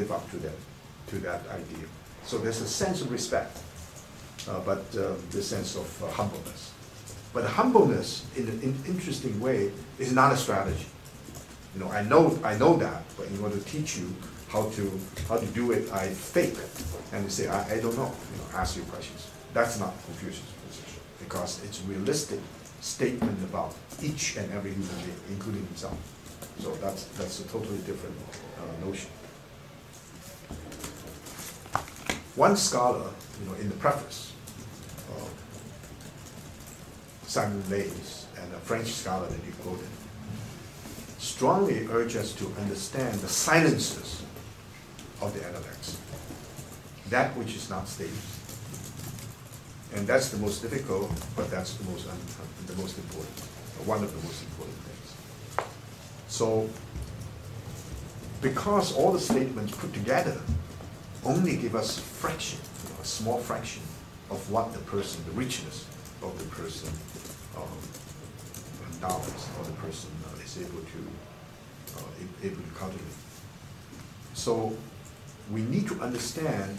live up to that idea. So there's a sense of respect, but the sense of humbleness. But humbleness, in an interesting way, is not a strategy. You know, I know that, but in order to teach you how to do it, I fake and say, I don't know. You know, ask you questions. That's not Confucius' position, because it's realistic statement about each and every human being, including himself. So that's a totally different notion. One scholar, you know, in the preface, Simon Leys, and a French scholar that he quoted, strongly urge us to understand the silences of the intellects, that which is not stated. And that's the most difficult, but that's the most important, one of the most important things. So, because all the statements put together only give us fraction, you know, a small fraction of what the person, the richness of the person knowledge, or the person is able to cultivate. So we need to understand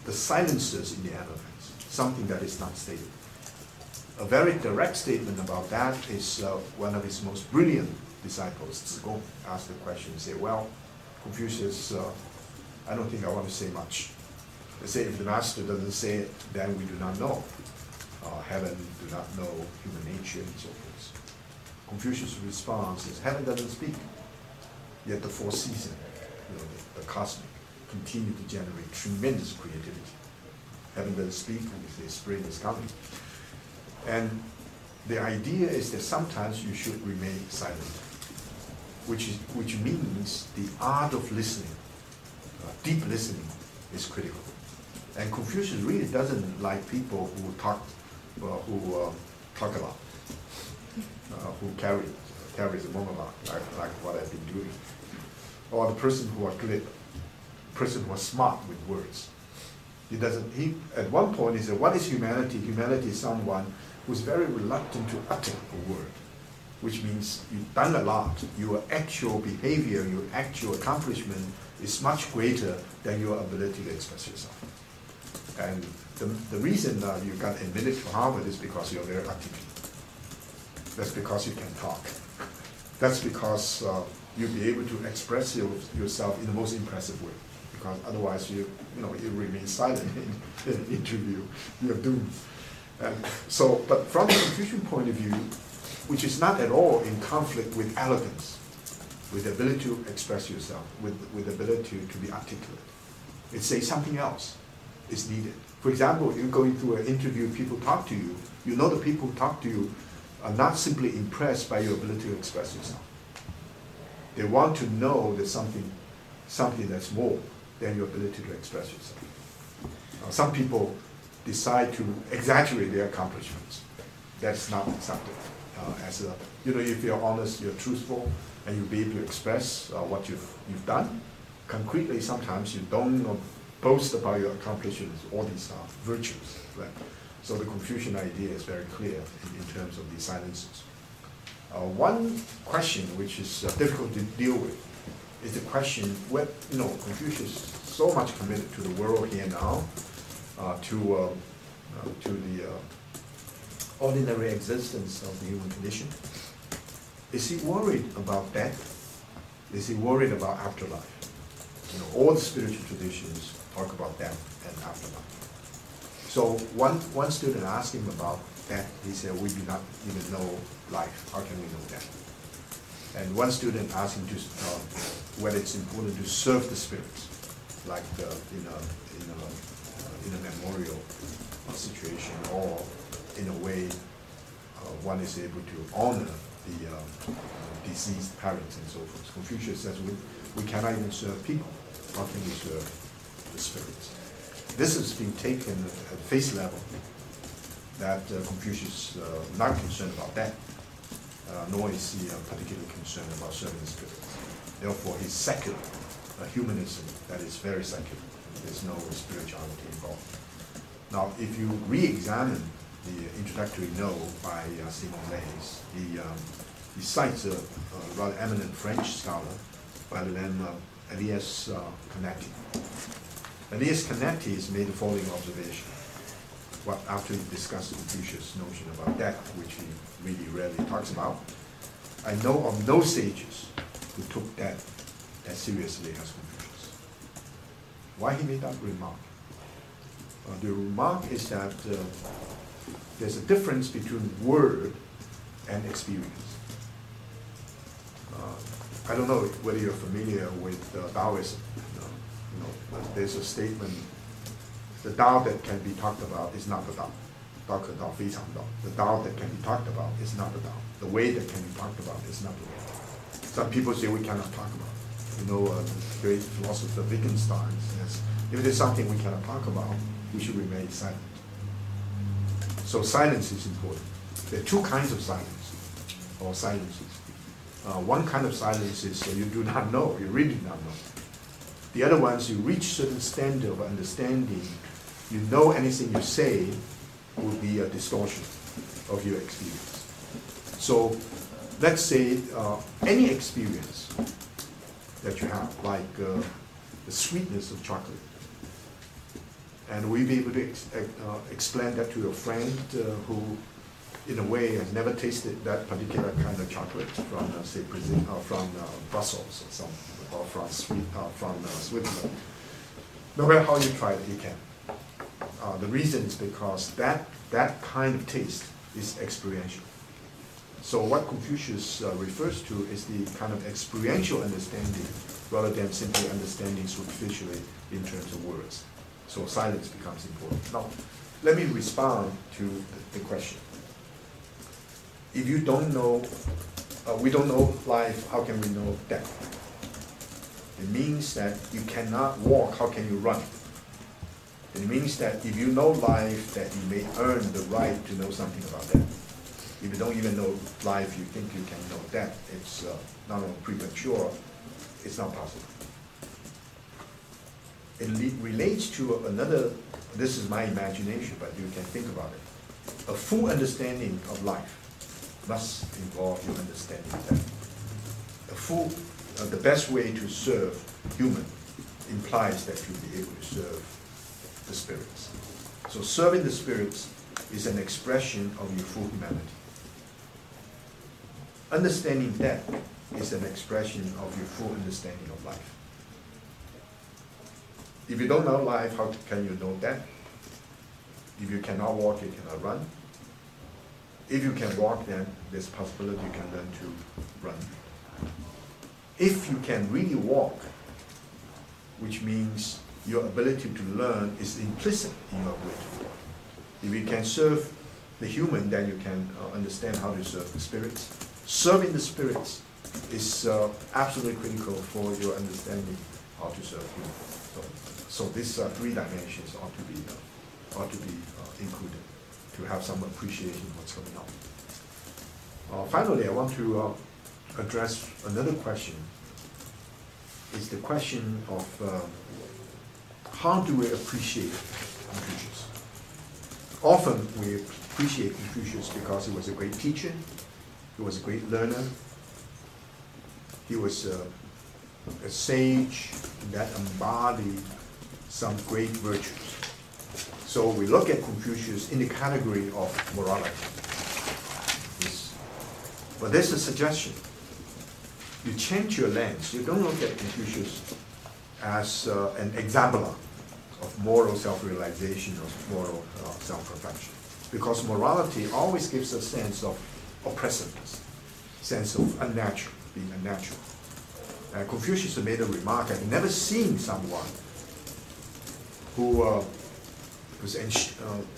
the silences in the intellects, something that is not stated. A very direct statement about that is one of his most brilliant disciples, Zigong, asked the question and say, well, Confucius, I don't think I want to say much. They say if the master doesn't say it, then we do not know. Heaven do not know human nature and so forth. Confucius' response is, heaven doesn't speak, yet the four seasons, you know, the cosmic, continue to generate tremendous creativity. Heaven doesn't speak, and we say spring is coming. And the idea is that sometimes you should remain silent, which means the art of listening, deep listening, is critical. And Confucius really doesn't like people who talk a lot, who carries a monologue, like what I've been doing, or the person who are glib, person who are smart with words. He doesn't. He at one point he said, "What is humanity? Humanity is someone who's very reluctant to utter a word," which means you've done a lot. Your actual behavior, your actual accomplishment is much greater than your ability to express yourself. And the reason you got admitted to Harvard is because you're very articulate. That's because you can talk. That's because you'll be able to express yourself in the most impressive way. Because otherwise, you remain silent in an interview. You're doomed. And so, but from the Confucian point of view, which is not at all in conflict with elegance, with the ability to express yourself, with the ability to be articulate, it says something else is needed. For example, you're going through an interview, people talk to you, you know the people who talk to you are not simply impressed by your ability to express yourself. They want to know there's something that's more than your ability to express yourself. Some people decide to exaggerate their accomplishments. That's not acceptable. If you're honest, you're truthful, and you'll be able to express what you've done. Concretely, sometimes you don't boast about your accomplishments, all these virtues. Right? So the Confucian idea is very clear in terms of these silences. One question which is difficult to deal with is the question where Confucius is so much committed to the world here now, to the ordinary existence of the human condition. Is he worried about death? Is he worried about afterlife? All the spiritual traditions talk about death and afterlife. So one student asked him about death. He said, we do not even know life. How can we know death? And one student asked him whether it's important to serve the spirits, like in a memorial situation, or in a way one is able to honor the deceased parents and so forth. Confucius says we cannot even serve people. How can we serve the spirits? This has been taken at face level, that Confucius is not concerned about that, nor is he particularly concerned about serving the spirits. Therefore, his secular humanism, that is very secular. There's no spirituality involved. Now, if you re-examine the introductory note by Simon Leys, he cites a rather eminent French scholar by the name Elias Canetti. Elias Canetti has made the following observation. Well, after he discussed Confucius' notion about death, which he really rarely talks about, I know of no sages who took death as seriously as Confucius. Why he made that remark? The remark is that there's a difference between word and experience. I don't know whether you're familiar with Taoism. There's a statement, the Tao that can be talked about is not the Tao. The Tao that can be talked about is not the Tao. The way that can be talked about is not the way. Some people say we cannot talk about it. The great philosopher Wittgenstein says, if there's something we cannot talk about, we should remain silent. So silence is important. There are two kinds of silence, or silences. One kind of silence is you do not know, you really do not know. The other ones, you reach certain standard of understanding, you know anything you say will be a distortion of your experience. So let's say any experience that you have, like the sweetness of chocolate, and we'll be able to explain that to your friend who, in a way, has never tasted that particular kind of chocolate from, say, from Brussels or something, or from Switzerland. No matter how you try it, you can. The reason is because that kind of taste is experiential. So what Confucius refers to is the kind of experiential understanding rather than simply understanding superficially in terms of words. So silence becomes important. Now, let me respond to the question. If you don't know, we don't know life, how can we know death? It means that you cannot walk, how can you run? It means that if you know life, that you may earn the right to know something about death. If you don't even know life, you think you can know death, it's not only premature, it's not possible. It relates to another, this is my imagination, but you can think about it. A full understanding of life must involve your understanding of death. The best way to serve human implies that you'll be able to serve the spirits. So serving the spirits is an expression of your full humanity. Understanding death is an expression of your full understanding of life. If you don't know life, how can you know death? If you cannot walk, you cannot run. If you can walk, then there's a possibility you can learn to run. If you can really walk, which means your ability to learn is implicit in your ability to walk. If you can serve the human, then you can understand how to serve the spirits. Serving the spirits is absolutely critical for your understanding how to serve humans. So these three dimensions ought to be included to have some appreciation of what's going on. Finally, I want to address another question. It's the question of how do we appreciate Confucius? Often we appreciate Confucius because he was a great teacher, he was a great learner, he was a sage that embodied some great virtues. So we look at Confucius in the category of morality. But there's a suggestion. You change your lens. You don't look at Confucius as an example of moral self-realization or moral self-perfection. Because morality always gives a sense of oppressiveness, sense of unnatural, being unnatural. Confucius made a remark, I've never seen someone who was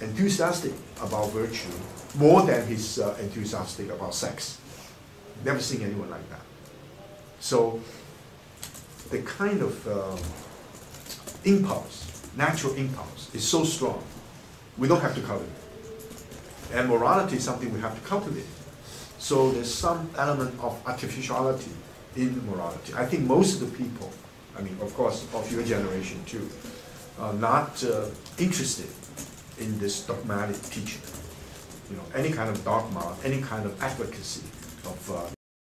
enthusiastic about virtue more than he's enthusiastic about sex. Never seen anyone like that. So the kind of impulse, natural impulse, is so strong, we don't have to cultivate it. And morality is something we have to cultivate. So there's some element of artificiality in morality. I think most of the people, I mean, of course, of your generation too, are not interested in this dogmatic teaching. Any kind of dogma, any kind of advocacy of